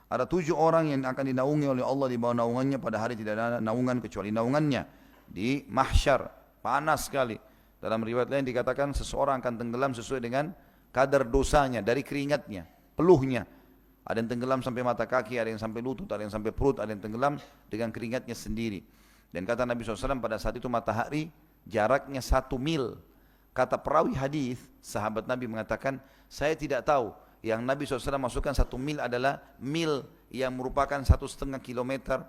Ada 7 orang yang akan dinaungi oleh Allah di bawah naungannya pada hari tidak ada naungan kecuali naungannya. Di mahsyar, panas sekali. Dalam riwayat lain dikatakan seseorang akan tenggelam sesuai dengan kadar dosanya dari keringatnya, peluhnya. Ada yang tenggelam sampai mata kaki, ada yang sampai lutut, ada yang sampai perut, ada yang tenggelam dengan keringatnya sendiri. Dan kata Nabi SAW pada saat itu matahari jaraknya 1 mil. Kata perawi hadis, sahabat Nabi mengatakan, saya tidak tahu yang Nabi SAW masukkan 1 mil adalah mil yang merupakan 1,5 kilometer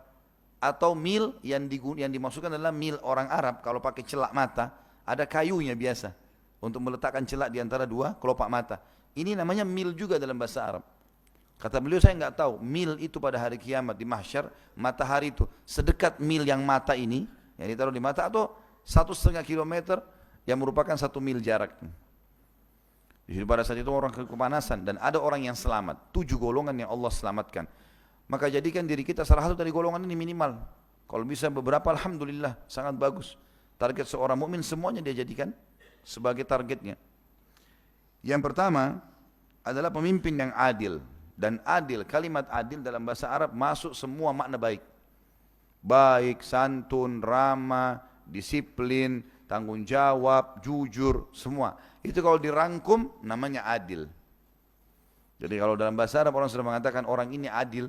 atau mil yang dimasukkan adalah mil orang Arab. Kalau pakai celak mata, ada kayunya biasa untuk meletakkan celak di antara dua kelopak mata. Ini namanya mil juga dalam bahasa Arab. Kata beliau, saya enggak tahu mil itu pada hari kiamat di mahsyar, matahari itu sedekat mil yang mata ini, yang ditaruh di mata, atau 1,5 kilometer yang merupakan 1 mil jarak. Jadi pada saat itu orang kepanasan dan ada orang yang selamat. 7 golongan yang Allah selamatkan. Maka jadikan diri kita salah satu dari golongan ini minimal. Kalau bisa beberapa, alhamdulillah, sangat bagus. Target seorang mukmin semuanya dia jadikan sebagai targetnya. Yang pertama adalah pemimpin yang adil. Dan adil, kalimat adil dalam bahasa Arab masuk semua makna baik. Baik, santun, ramah, disiplin, tanggung jawab, jujur, semua. Itu kalau dirangkum namanya adil. Jadi kalau dalam bahasa Arab orang sudah mengatakan orang ini adil,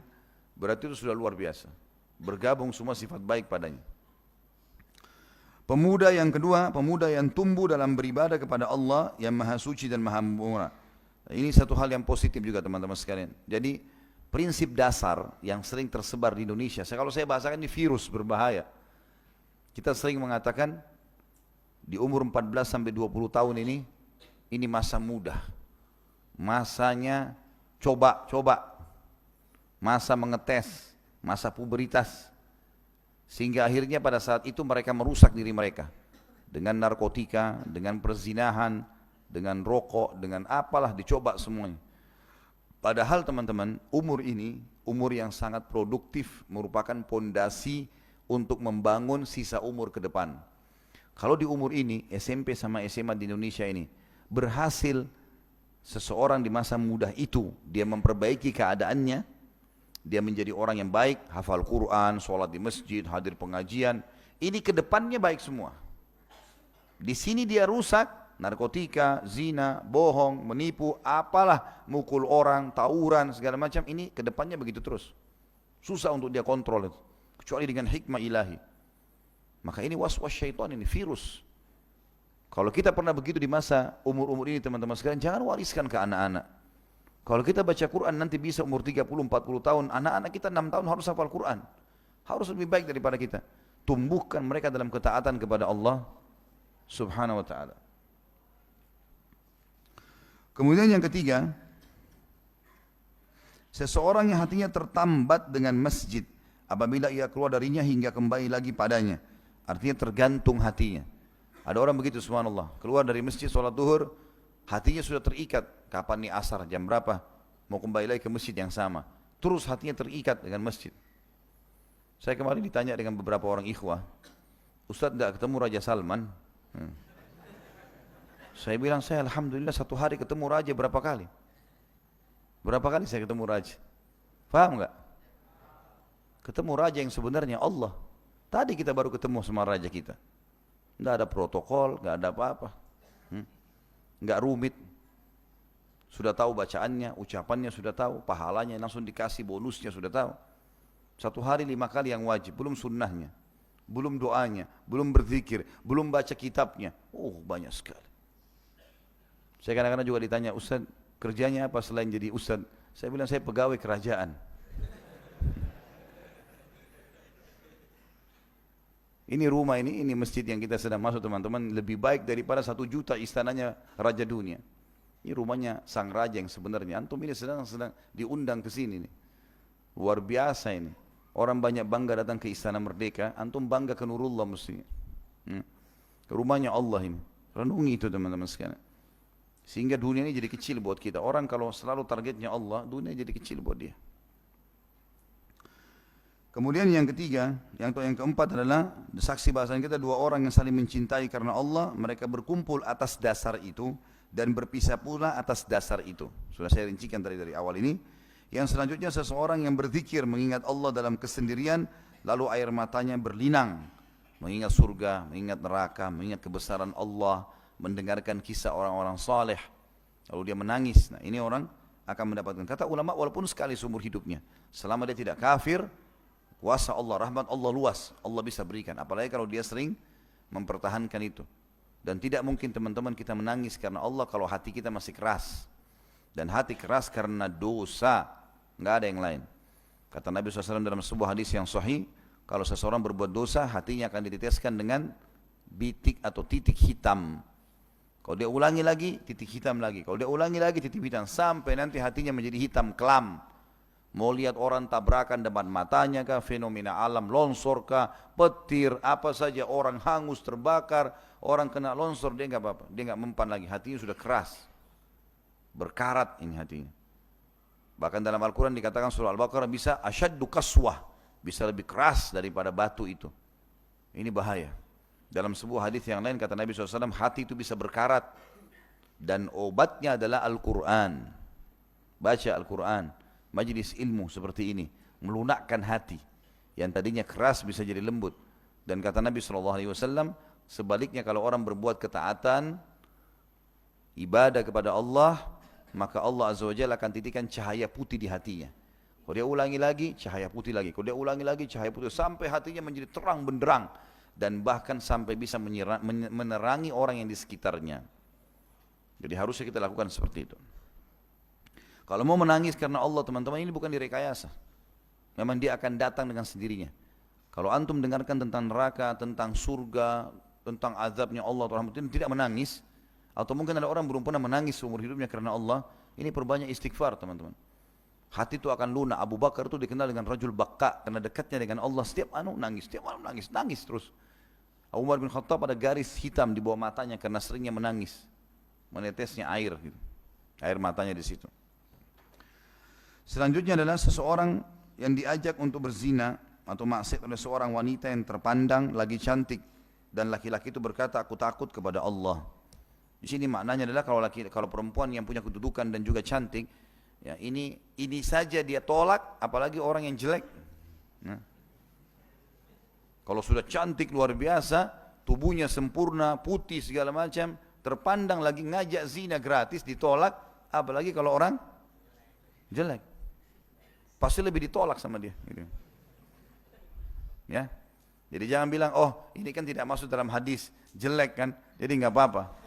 berarti itu sudah luar biasa. Bergabung semua sifat baik padanya. Pemuda yang kedua, pemuda yang tumbuh dalam beribadah kepada Allah yang maha suci dan maha murah. Ini satu hal yang positif juga teman-teman sekalian. Jadi prinsip dasar yang sering tersebar di Indonesia, kalau saya bahasakan ini virus berbahaya. Kita sering mengatakan di umur 14 sampai 20 tahun ini masa muda. Masanya coba-coba. Masa mengetes, masa puberitas. Sehingga akhirnya pada saat itu mereka merusak diri mereka. Dengan narkotika, dengan perzinahan, dengan rokok, dengan apalah dicoba semuanya. Padahal teman-teman, umur ini, umur yang sangat produktif, merupakan pondasi untuk membangun sisa umur ke depan. Kalau di umur ini, SMP sama SMA di Indonesia ini, berhasil seseorang di masa muda itu, dia memperbaiki keadaannya, dia menjadi orang yang baik, hafal Quran, sholat di masjid, hadir pengajian, ini ke depannya baik semua. Di sini dia rusak, narkotika, zina, bohong, menipu, apalah, mukul orang, tawuran, segala macam, ini kedepannya begitu terus. Susah untuk dia kontrol itu, kecuali dengan hikmah ilahi. Maka ini was-was syaitan, ini virus. Kalau kita pernah begitu di masa umur-umur ini teman-teman sekalian, jangan wariskan ke anak-anak. Kalau kita baca Quran nanti bisa umur 30-40 tahun, anak-anak kita 6 tahun harus hafal Quran. Harus lebih baik daripada kita. Tumbuhkan mereka dalam ketaatan kepada Allah Subhanahu wa ta'ala. Kemudian yang ketiga, seseorang yang hatinya tertambat dengan masjid apabila ia keluar darinya hingga kembali lagi padanya. Artinya tergantung hatinya. Ada orang begitu subhanallah, keluar dari masjid sholat duhur, hatinya sudah terikat. Kapan nih asar, jam berapa, mau kembali lagi ke masjid yang sama. Terus hatinya terikat dengan masjid. Saya kemarin ditanya dengan beberapa orang ikhwah, Ustadz tidak ketemu Raja Salman? Saya bilang, saya alhamdulillah satu hari ketemu raja berapa kali? Berapa kali saya ketemu raja? Paham enggak? Ketemu raja yang sebenarnya Allah. Tadi kita baru ketemu sama raja kita. Tidak ada protokol, tidak ada apa-apa. Enggak rumit. Sudah tahu bacaannya, ucapannya sudah tahu, pahalanya langsung dikasih, bonusnya sudah tahu. Satu hari 5 kali yang wajib, belum sunnahnya, belum doanya, belum berzikir, belum baca kitabnya. Oh, banyak sekali. Saya kadang-kadang juga ditanya, Ustaz, kerjanya apa selain jadi Ustaz? Saya bilang, saya pegawai kerajaan. Ini rumah ini masjid yang kita sedang masuk teman-teman, lebih baik daripada 1 juta istananya Raja Dunia. Ini rumahnya sang raja yang sebenarnya. Antum ini sedang diundang ke sini nih. Luar biasa ini. Orang banyak bangga datang ke Istana Merdeka, antum bangga ke Nurullah mestinya. Rumahnya Allah ini. Renungi itu teman-teman sekalian. Sehingga dunia ini jadi kecil buat kita. Orang kalau selalu targetnya Allah, dunia jadi kecil buat dia. Kemudian yang ketiga, yang keempat adalah saksi bahasan kita, 2 orang yang saling mencintai karena Allah, mereka berkumpul atas dasar itu dan berpisah pula atas dasar itu. Sudah saya rincikan tadi dari awal ini. Yang selanjutnya seseorang yang berzikir mengingat Allah dalam kesendirian, lalu air matanya berlinang, mengingat surga, mengingat neraka, mengingat kebesaran Allah, mendengarkan kisah orang-orang saleh, lalu dia menangis. Nah, ini orang akan mendapatkan, kata ulama, walaupun sekali seumur hidupnya, selama dia tidak kafir, kuasa Allah, rahmat Allah luas, Allah bisa berikan. Apalagi kalau dia sering mempertahankan itu. Dan tidak mungkin teman-teman kita menangis karena Allah kalau hati kita masih keras. Dan hati keras karena dosa, nggak ada yang lain. Kata Nabi SAW dalam sebuah hadis yang sahih, kalau seseorang berbuat dosa, hatinya akan diteteskan dengan bitik atau titik hitam. Kalau dia ulangi lagi, titik hitam lagi. Kalau dia ulangi lagi, titik hitam. Sampai nanti hatinya menjadi hitam kelam. Mau lihat orang tabrakan depan matanya kah, fenomena alam, longsor kah, petir, apa saja, orang hangus, terbakar, orang kena longsor, dia nggak apa-apa. Dia nggak mempan lagi, hatinya sudah keras. Berkarat ini hatinya. Bahkan dalam Al-Quran dikatakan surah Al-Baqarah bisa asyaddu kaswah, bisa lebih keras daripada batu itu. Ini bahaya. Dalam sebuah hadis yang lain kata Nabi SAW, hati itu bisa berkarat dan obatnya adalah Al-Quran. Baca Al-Quran, majlis ilmu seperti ini, melunakkan hati. Yang tadinya keras bisa jadi lembut. Dan kata Nabi SAW, sebaliknya kalau orang berbuat ketaatan, ibadah kepada Allah, maka Allah Azza wa Jalla akan titipkan cahaya putih di hatinya. Kalau dia ulangi lagi, cahaya putih lagi. Kalau dia ulangi lagi, cahaya putih. Sampai hatinya menjadi terang benderang. Dan bahkan sampai bisa menerangi orang yang di sekitarnya. Jadi harusnya kita lakukan seperti itu. Kalau mau menangis karena Allah, teman-teman, ini bukan direkayasa. Memang dia akan datang dengan sendirinya. Kalau antum dengarkan tentang neraka, tentang surga, tentang azabnya Allah, tidak menangis. Atau mungkin ada orang belum pernah menangis seumur hidupnya karena Allah. Ini perbanyak istighfar, teman-teman. Hati itu akan lunak. Abu Bakar itu dikenal dengan rajul bakka, karena dekatnya dengan Allah. Setiap nangis, setiap malam nangis, nangis terus. Umar bin Khattab ada garis hitam di bawah matanya karena seringnya menangis, menetesnya air, gitu. Air matanya di situ. Selanjutnya adalah seseorang yang diajak untuk berzina atau maksiat oleh seorang wanita yang terpandang lagi cantik, dan laki-laki itu berkata, aku takut kepada Allah. Di sini maknanya adalah kalau perempuan yang punya kedudukan dan juga cantik, ya ini saja dia tolak, apalagi orang yang jelek. Nah, kalau sudah cantik luar biasa, tubuhnya sempurna, putih segala macam, terpandang lagi ngajak zina gratis, ditolak, apalagi kalau orang jelek, pasti lebih ditolak sama dia. Gitu. Ya, jadi jangan bilang, oh ini kan tidak masuk dalam hadis, jelek kan, jadi nggak apa-apa.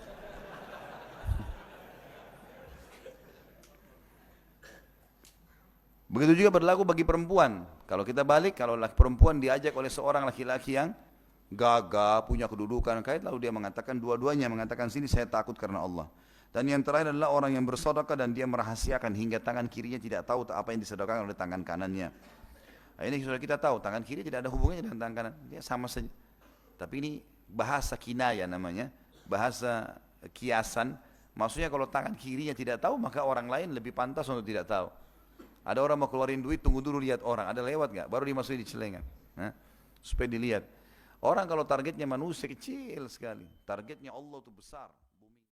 Begitu juga berlaku bagi perempuan. Kalau kita balik, kalau perempuan diajak oleh seorang laki-laki yang gagah, punya kedudukan, lalu dia mengatakan, dua-duanya mengatakan, sini saya takut karena Allah. Dan yang terakhir adalah orang yang bersedekah dan dia merahasiakan hingga tangan kirinya tidak tahu apa yang disedekahkan oleh tangan kanannya. Nah, ini sudah kita tahu, tangan kiri tidak ada hubungannya dengan tangan kanan, dia sama saja. Tapi ini bahasa kinaya namanya, bahasa kiasan. Maksudnya kalau tangan kirinya tidak tahu, maka orang lain lebih pantas untuk tidak tahu. Ada orang mau keluarin duit, tunggu dulu lihat orang, ada lewat nggak, baru dimasukin di celengan, supaya dilihat. Orang kalau targetnya manusia kecil sekali, targetnya Allah itu besar.